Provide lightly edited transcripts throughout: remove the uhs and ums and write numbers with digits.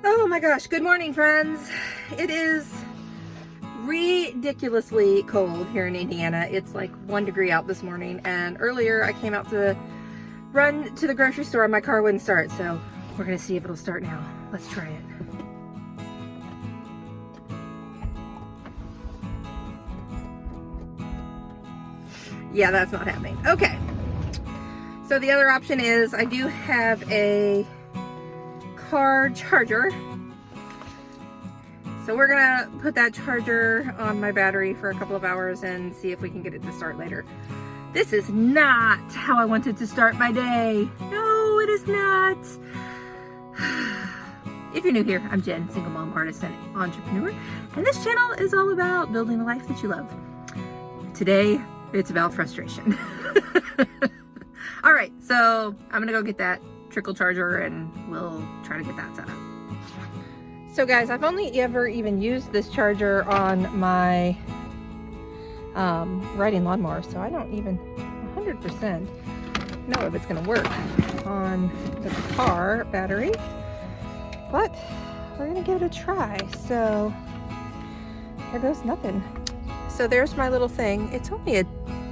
Oh my gosh, good morning friends. It is ridiculously cold here in Indiana. It's like 1 degree out this morning, and earlier I came out to run to the grocery store and my car wouldn't start, so we're gonna see if it'll start now. Let's try it. Yeah, that's not happening. Okay, so the other option is I do have a car charger. So we're gonna put that charger on my battery for a couple of hours and see if we can get it to start later. This is not how I wanted to start my day. No, it is not. If you're new here, I'm Jen, single mom, artist, and entrepreneur. And this channel is all about building a life that you love. Today, it's about frustration. All right, so I'm gonna go get that trickle charger and we'll try to get that set up. So guys, I've only ever even used this charger on my riding lawnmower, so I don't even 100% know if it's gonna work on the car battery, but we're gonna give it a try. So here goes nothing. So there's my little thing. It's only a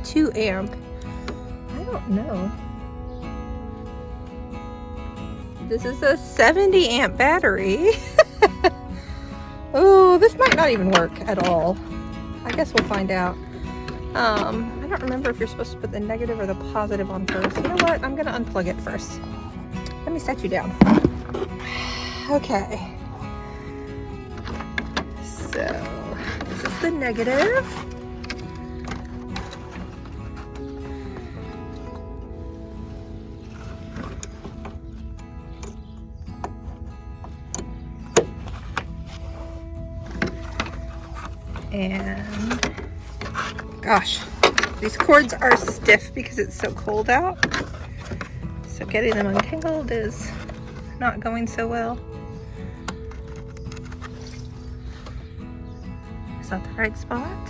2 amp. I don't know. This is a 70 amp battery. Oh, this might not even work at all. I guess we'll find out. I don't remember if you're supposed to put the negative or the positive on first. You know what? I'm gonna unplug it first. Let me set you down. Okay. So, this is the negative. And gosh, these cords are stiff because it's so cold out. So getting them untangled is not going so well. Is that the right spot?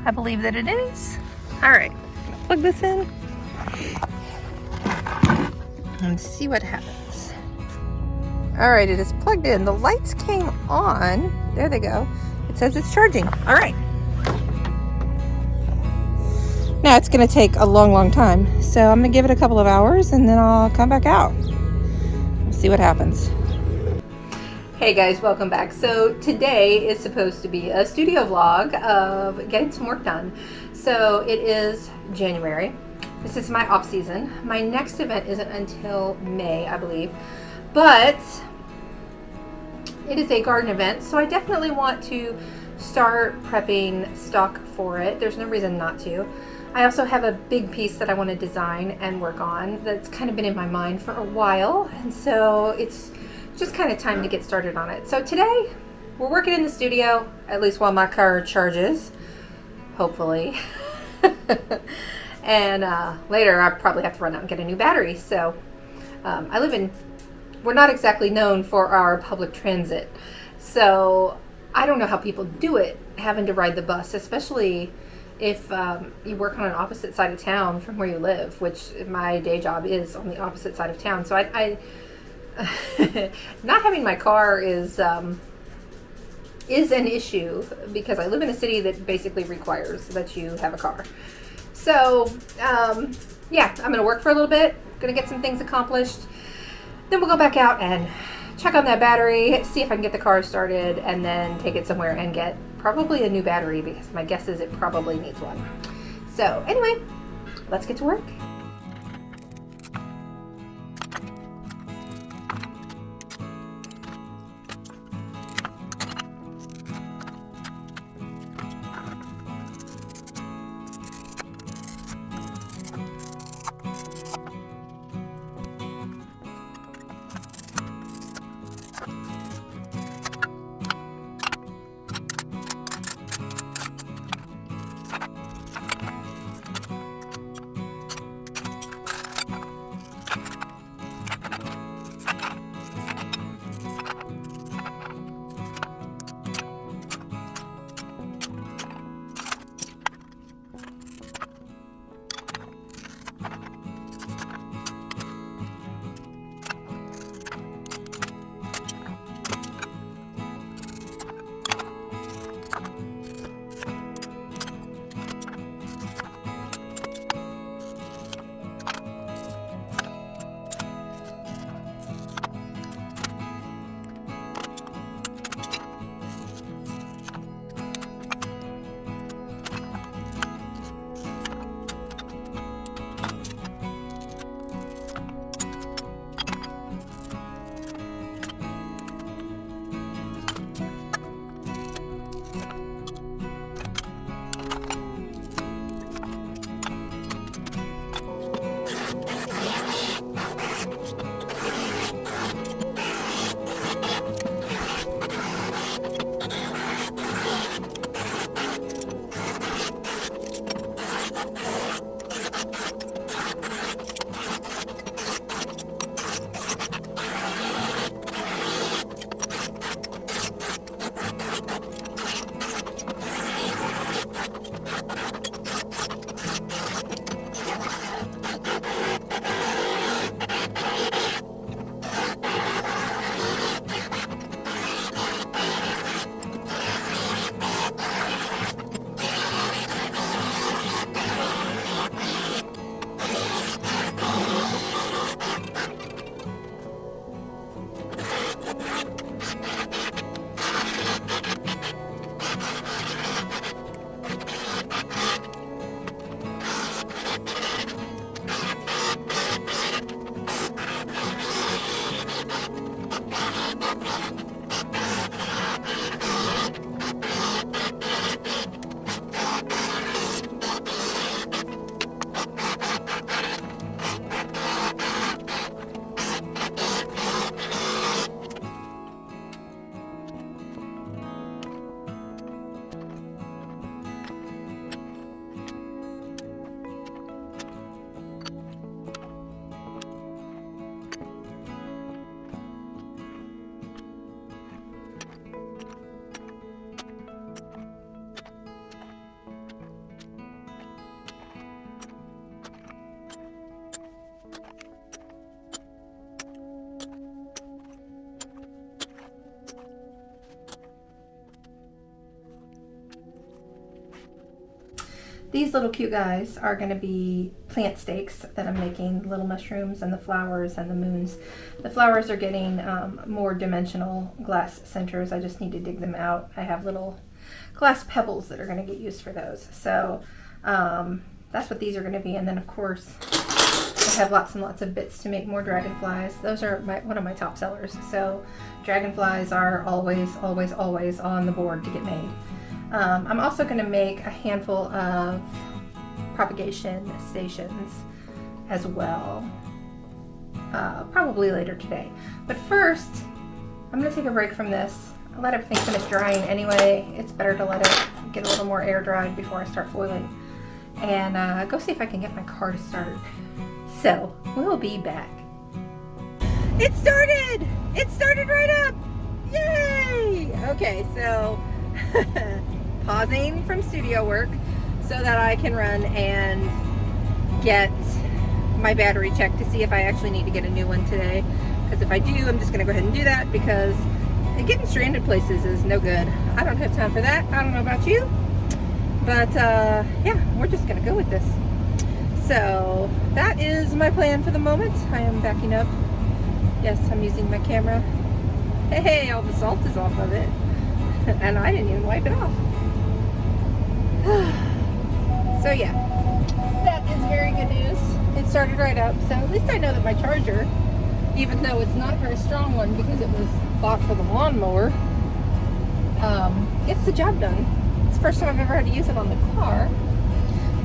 I believe that it is. All right, I'm gonna plug this in and see what happens. All right, it is plugged in. The lights came on. There they go. It says it's charging. All right. Now it's gonna take a long time. So I'm gonna give it a couple of hours and then I'll come back out. We'll see what happens. Hey guys, welcome back. So today is supposed to be a studio vlog of getting some work done. So it is January. This is my off season. My next event isn't until May, I believe. But it is a garden event, so I definitely want to start prepping stock for it. There's no reason not to. I also have a big piece that I want to design and work on that's kind of been in my mind for a while, and so it's just kind of time to get started on it. So today we're working in the studio, at least while my car charges, hopefully. And later I probably have to run out and get a new battery. So I live in we're not exactly known for our public transit, so I don't know how people do it, having to ride the bus, especially if you work on an opposite side of town from where you live, which my day job is on the opposite side of town. So I not having my car is an issue because I live in a city that basically requires that you have a car. So yeah, I'm gonna work for a little bit, gonna get some things accomplished. Then we'll go back out and check on that battery, see if I can get the car started, and then take it somewhere and get probably a new battery because my guess is it probably needs one. So anyway, let's get to work. These little cute guys are going to be plant stakes that I'm making, little mushrooms and the flowers and the moons. The flowers are getting more dimensional glass centers. I just need to dig them out. I have little glass pebbles that are going to get used for those. So that's what these are going to be. And then of course I have lots and lots of bits to make more dragonflies. Those are one of my top sellers. So dragonflies are always, always, always on the board to get made. I'm also going to make a handful of propagation stations as well, probably later today. But first, I'm going to take a break from this. I'll let everything finish drying anyway. It's better to let it get a little more air dried before I start foiling. And go see if I can get my car to start. So, we'll be back. It started! It started right up! Yay! Okay, so pausing from studio work so that I can run and get my battery checked to see if I actually need to get a new one today. Because if I do, I'm just going to go ahead and do that, because getting stranded places is no good. I don't have time for that. I don't know about you. But yeah, we're just going to go with this. So that is my plan for the moment. I am backing up. Yes, I'm using my camera. Hey, all the salt is off of it. And I didn't even wipe it off. So yeah, that is very good news. It started right up, so at least I know that my charger, even though it's not a very strong one because it was bought for the lawnmower, gets the job done. It's the first time I've ever had to use it on the car.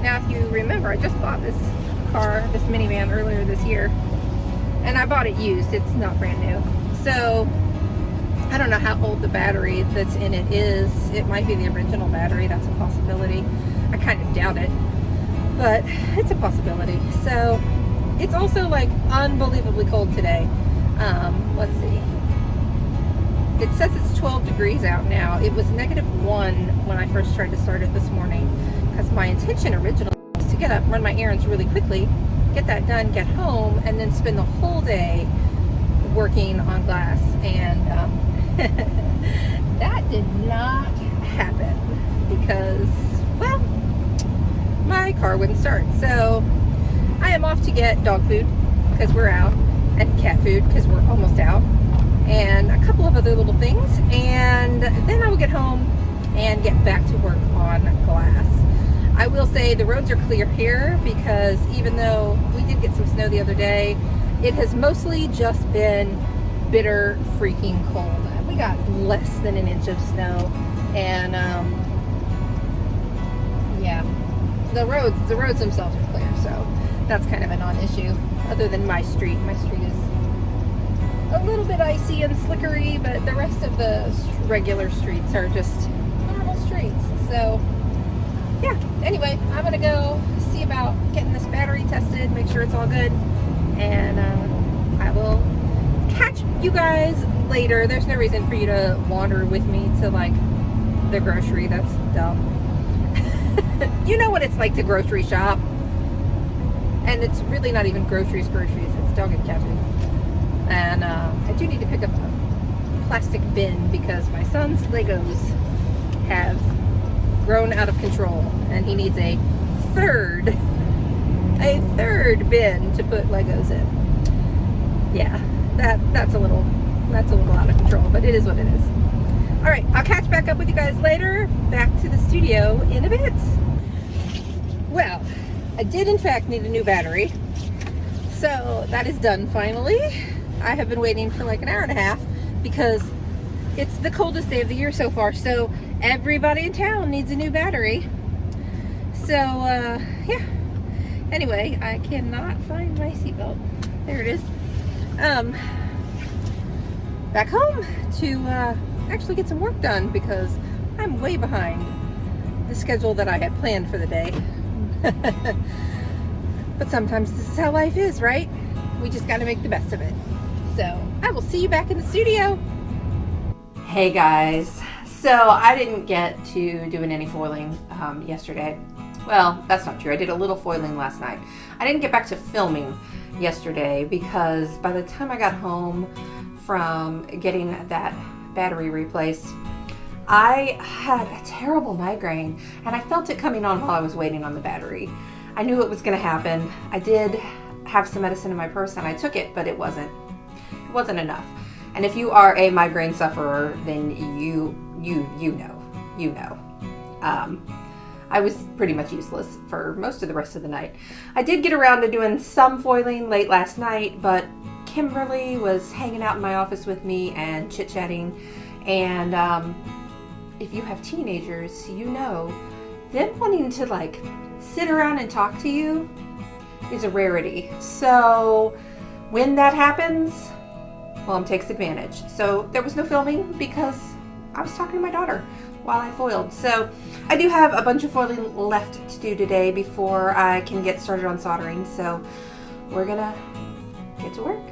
Now, if you remember, I just bought this car, this minivan, earlier this year, and I bought it used. It's not brand new. So I don't know how old the battery that's in it is. It might be the original battery. That's a possibility. I kind of doubt it, but it's a possibility. So it's also like unbelievably cold today. Let's see. It says it's 12 degrees out now. It was -1 when I first tried to start it this morning, because my intention originally was to get up, run my errands really quickly, get that done, get home, and then spend the whole day working on glass. And that did not happen because, well, my car wouldn't start. So I am off to get dog food because we're out, and cat food because we're almost out, and a couple of other little things, and then I will get home and get back to work on glass. I will say the roads are clear here, because even though we did get some snow the other day, it has mostly just been bitter freaking cold. We got less than an inch of snow, and yeah, the roads themselves are clear, so that's kind of a non-issue. Other than my street is a little bit icy and slickery, but the rest of the regular streets are just normal streets. So yeah, anyway, I'm gonna go see about getting this battery tested, make sure it's all good, and I will catch you guys later. There's no reason for you to wander with me to like the grocery. That's dumb. You know what it's like to grocery shop, and it's really not even groceries, it's dog and cat food. And I do need to pick up a plastic bin because my son's Legos have grown out of control, and he needs a third bin to put Legos in. Yeah, that's a little out of control, but it is what it is. All right, I'll catch back up with you guys later. Back to the studio in a bit. Well, I did in fact need a new battery, so that is done finally. I have been waiting for like an hour and a half because it's the coldest day of the year so far, so everybody in town needs a new battery. So yeah, anyway, I cannot find my seatbelt. There it is. Back home to actually get some work done because I'm way behind the schedule that I had planned for the day. But sometimes this is how life is, right? We just got to make the best of it. So I will see you back in the studio. Hey guys, so I didn't get to doing any foiling yesterday. Well, that's not true. I did a little foiling last night. I didn't get back to filming yesterday because by the time I got home from getting that battery replaced, I had a terrible migraine, and I felt it coming on while I was waiting on the battery. I knew it was going to happen. I did have some medicine in my purse, and I took it, but it wasn't enough. And if you are a migraine sufferer, then you know. I was pretty much useless for most of the rest of the night. I did get around to doing some foiling late last night, but Kimberly was hanging out in my office with me and chit-chatting. And if you have teenagers, you know, them wanting to like sit around and talk to you is a rarity. So when that happens, Mom takes advantage. So there was no filming because I was talking to my daughter while I foiled. So I do have a bunch of foiling left to do today before I can get started on soldering. So we're gonna get to work.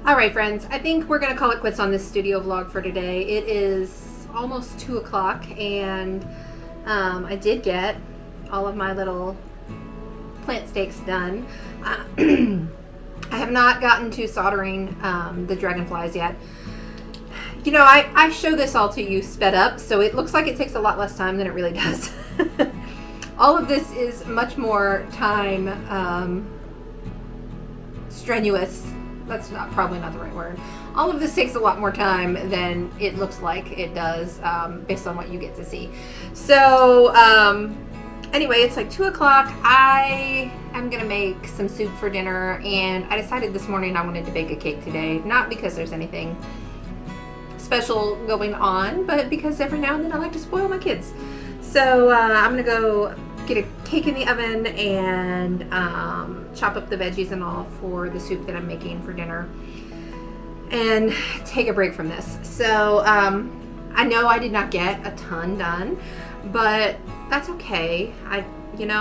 All right, friends, I think we're gonna call it quits on this studio vlog for today. It is almost 2 o'clock, and I did get all of my little plant stakes done. I have not gotten to soldering the dragonflies yet. You know, I show this all to you sped up, so it looks like it takes a lot less time than it really does. All of this is much more time strenuous. That's probably not the right word. All of this takes a lot more time than it looks like it does, based on what you get to see. So anyway, it's like 2 o'clock. I am gonna make some soup for dinner, and I decided this morning I wanted to bake a cake today, not because there's anything special going on, but because every now and then I like to spoil my kids. So I'm gonna go get a cake in the oven and chop up the veggies and all for the soup that I'm making for dinner, and take a break from this. So I know I did not get a ton done, but that's okay. I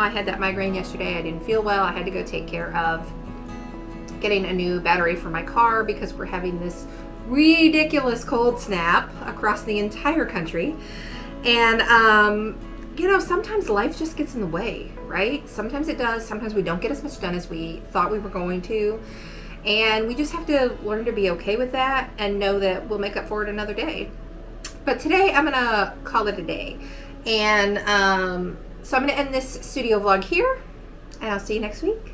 had that migraine yesterday. I didn't feel well. I had to go take care of getting a new battery for my car because we're having this ridiculous cold snap across the entire country. And sometimes life just gets in the way, right? Sometimes it does. Sometimes we don't get as much done as we thought we were going to. And we just have to learn to be okay with that and know that we'll make up for it another day. But today I'm gonna call it a day. And so I'm gonna end this studio vlog here, and I'll see you next week.